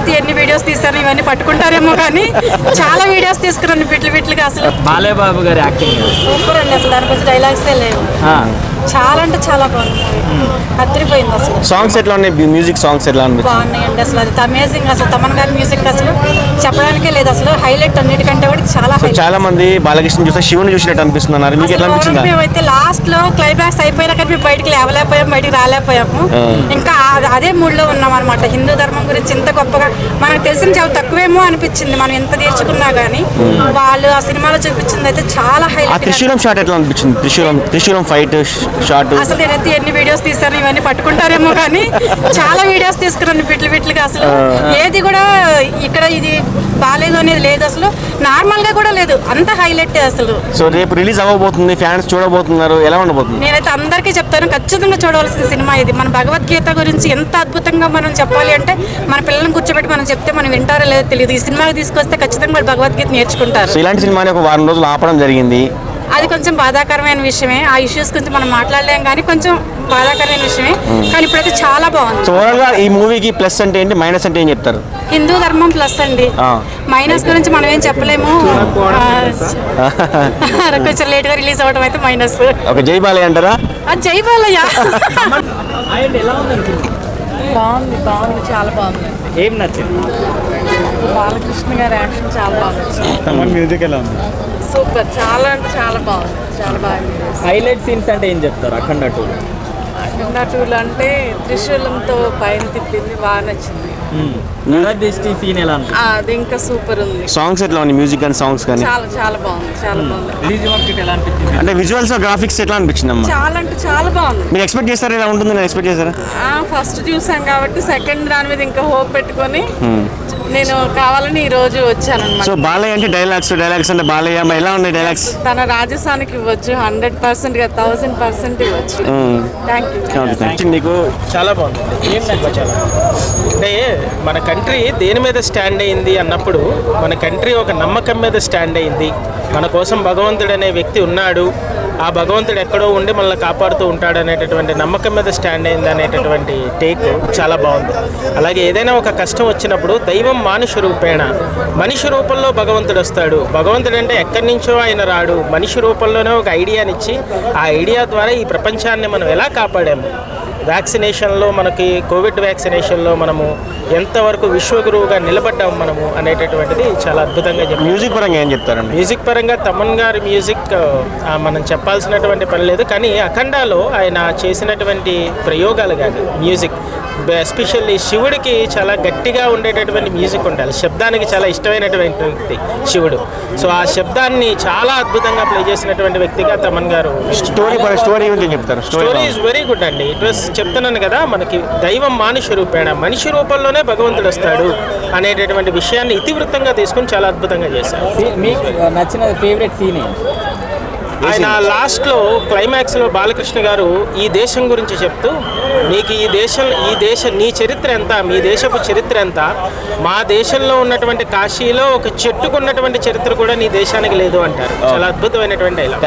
నేనైతే ఎన్ని వీడియోస్ తీసాను ఇవన్నీ పట్టుకుంటారేమో కానీ చాలా వీడియోస్ తీసుకున్నాను బిట్లుగా అసలు. బాలయ్య బాబు గారి యాక్టింగ్ సూపర్ అండి, అసలు దాని కొంచెం డైలాగ్సే లేవు. చాలా అంటే చాలా బాగుంది, అదిరిపోయింది అసలు. సాంగ్స్ ఎట్లా ఉన్నాయి? మ్యూజిక్ సాంగ్స్ ఎట్లా అనిపించింది? బాగున్నాయండి అసలు, అది అమేజింగ్. అసలు తమన్ గారి మ్యూజిక్ అసలు చెప్పడానికే లేదు, అసలు హైలైట్ అన్నిటికంటే కూడా చాలా highlight. చాలా మంది బాలకృష్ణ చూస్తే శివుని చూసినట్టు అనిపిస్తున్నారు, మీకు ఎట్లా అనిపించింది? మేమైతే లాస్ట్ లో క్లైమాక్స్ అయిపోయినా కానీ మేము బయటికి లేవలేకపోయాము, బయటికి రాలేకపోయాము. ఇంకా అదే మూడ్ లో ఉన్నాం అనమాట. హిందూ ధర్మం గురించి ఇంత గొప్పగా మనకు తెలిసిన చాలా తక్కువేమో అనిపించింది, మనం ఎంత తీర్చుకున్నా గానీ. వాళ్ళు ఆ సినిమాలో చూపించింది అయితే చాలా హైలైట్. త్రిశూలం షాట్ ఎట్లా అనిపించింది? త్రిశూలం ఫైట్ షాట్ అసలు నేనైతే ఎన్ని వీడియోస్ తీసాను ఇవన్నీ పట్టుకుంటారేమో కానీ చాలా వీడియోస్ తీసుకున్నాను బిట్లుగా అసలు. ఏది కూడా ఇక్కడ ఇది బాలేదు అనేది లేదు, అసలు నార్మల్ గా కూడా లేదు, అంత హైలైట్ అసలు. సో రేపు రిలీజ్ అవ్వబోతుంది, ఫ్యాన్స్ చూడబోతున్నారు, ఎలా ఉండబోతుంది? నేనైతే అందరికీ చెప్తాను, ఖచ్చితంగా చూడవలసిన సినిమా ఇది. మన భగవద్గీత గురించి ఎంత అద్భుతంగా మనం చెప్పాలి అంటే మన పిల్లల్ని కూర్చోబెట్టి మనం చెప్తే మనం వింటారో లేదో తెలియదు. ఈ సినిమాకి తీసుకొస్తే ఖచ్చితంగా వాళ్ళు భగవద్గీత నేర్చుకుంటారు. సో ఇలాంటి సినిమాని ఒక వారం రోజులు ఆపడం జరిగింది, అది కొంచెం బాధాకరమైన విషయమే. ఆ ఇష్యూస్ గురించి మనం మాట్లాడలేం కానీ కొంచెం బాధాకరమైన విషయమే. కానీ ఇప్పుడైతే చాలా బాగుంది. సో ఓవరాల్ గా ఈ మూవీకి ప్లస్ అంటే ఏంటి, మైనస్ అంటే ఏం చెప్తారు? హిందూ ధర్మం ప్లస్ అండి, మైనస్ గురించి మనం ఏం చెప్పలేము. కొంచెం లేట్ గా రిలీజ్ అవ్వడం అయితే మైనస్. ఒక జై బాలయ్య అంటారా? జై బాలయ్య. బాగుంది, చాలా బాగుంది. ఏం నచ్చింది? బాలకృష్ణ గారి యాక్షన్ చాలా బాగుంది. తమన్ మ్యూజిక్ ఎలా ఉంది? సూపర్, చాలా అంటే చాలా బాగుంది, చాలా బాగా. హైలైట్ సీన్స్ అంటే ఏం చెప్తారు అఖండ 2? అఖండ 2 అంటే త్రిశూలంతో పైన తిప్పింది బాగా నచ్చింది. సీన్ ఎలా ఉంది? అది ఇంకా సూపర్ ఉంది. సాంగ్స్ ఎట్లా ఉంది? మ్యూజిక్ కానీ సాంగ్స్ కానీ చాలా బాగుంది, చాలా బాగుంది. రిలీజ్ మార్కెట్ ఎలా అనిపించింది? అంటే విజువల్స్ గ్రాఫిక్స్ ఎట్లా అనిపించింది అమ్మా? చాలా అంటే చాలా బాగుంది. మీరు ఎక్స్పెక్ట్ చేస్తారా ఇలా ఉంటుంది? నేను ఎక్స్పెక్ట్ చేస్తారా? ఫస్ట్ చూసాం కాబట్టి సెకండ్ దాని మీద ఇంకా హోప్ పెట్టుకొని నేను కావాలని ఈ రోజు వచ్చాను అనమాట. సో బాలయ్య అంటే డైలాగ్స్ అంటే బాలయ్య ఎలా ఉన్నాయి డైలాగ్స్? తన రాజస్థాన్కి ఇవ్వచ్చు, 100% 1000% ఇవ్వచ్చు. Thank you. నీకు చాలా బాగుంది. ఏం నచ్చాలి అంటే మన కంట్రీ దేని మీద స్టాండ్ అయింది అన్నప్పుడు మన కంట్రీ ఒక నమ్మకం మీద స్టాండ్ అయింది. మన కోసం భగవంతుడు అనే వ్యక్తి ఉన్నాడు, ఆ భగవంతుడు ఎక్కడో ఉండి మనల్ని కాపాడుతూ ఉంటాడు అనేటటువంటి నమ్మకం మీద స్టాండ్ అయింది అనేటటువంటి టేక్ చాలా బాగుంది. అలాగే ఏదైనా ఒక కష్టం వచ్చినప్పుడు దైవం మానుష రూపేణ, మనిషి రూపంలో భగవంతుడు వస్తాడు. భగవంతుడు అంటే ఎక్కడి నుంచో ఆయన రాడు, మనిషి రూపంలోనే ఒక ఐడియానిచ్చి ఆ ఐడియా ద్వారా ఈ ప్రపంచాన్ని మనం ఎలా కాపాడాము. వ్యాక్సినేషన్లో మనకి కోవిడ్ వ్యాక్సినేషన్లో మనము ఎంతవరకు విశ్వగురువుగా నిలబడ్డాము మనము అనేటటువంటిది చాలా అద్భుతంగా చెప్పారు. మ్యూజిక్ పరంగా ఏం చెప్తారండి? మ్యూజిక్ పరంగా తమన్ గారి మ్యూజిక్ మనం చెప్పాల్సినటువంటి పని లేదు, కానీ అఖండాలో ఆయన చేసినటువంటి ప్రయోగాలు కానీ మ్యూజిక్ ఎస్పెషల్లీ శివుడికి చాలా గట్టిగా ఉండేటటువంటి మ్యూజిక్ ఉండాలి. శబ్దానికి చాలా ఇష్టమైనటువంటి వ్యక్తి శివుడు. సో ఆ శబ్దాన్ని చాలా అద్భుతంగా ప్లే చేసినటువంటి వ్యక్తిగా తమన్ గారు. స్టోరీ చెప్తారు? స్టోరీ ఈజ్ వెరీ గుడ్ అండి. ఇట్ వాస్ చెప్తున్నాను కదా, మనకి దైవం మానుష రూపేణ, మనిషి రూపంలోనే భగవంతుడు వస్తాడు అనేటటువంటి విషయాన్ని ఇతివృత్తంగా తీసుకుని చాలా అద్భుతంగా చేశారు. మీకు నచ్చిన ఫేవరెట్ సీన్? ఆయన లాస్ట్లో క్లైమాక్స్లో బాలకృష్ణ గారు ఈ దేశం గురించి చెప్తూ, మీకు ఈ దేశం నీ చరిత్ర ఎంత, మీ దేశపు చరిత్ర ఎంత, మా దేశంలో ఉన్నటువంటి కాశీలో ఒక చెట్టుకున్నటువంటి చరిత్ర కూడా నీ దేశానికి లేదు అంటారు. చాలా అద్భుతమైనటువంటి డైలాగ్.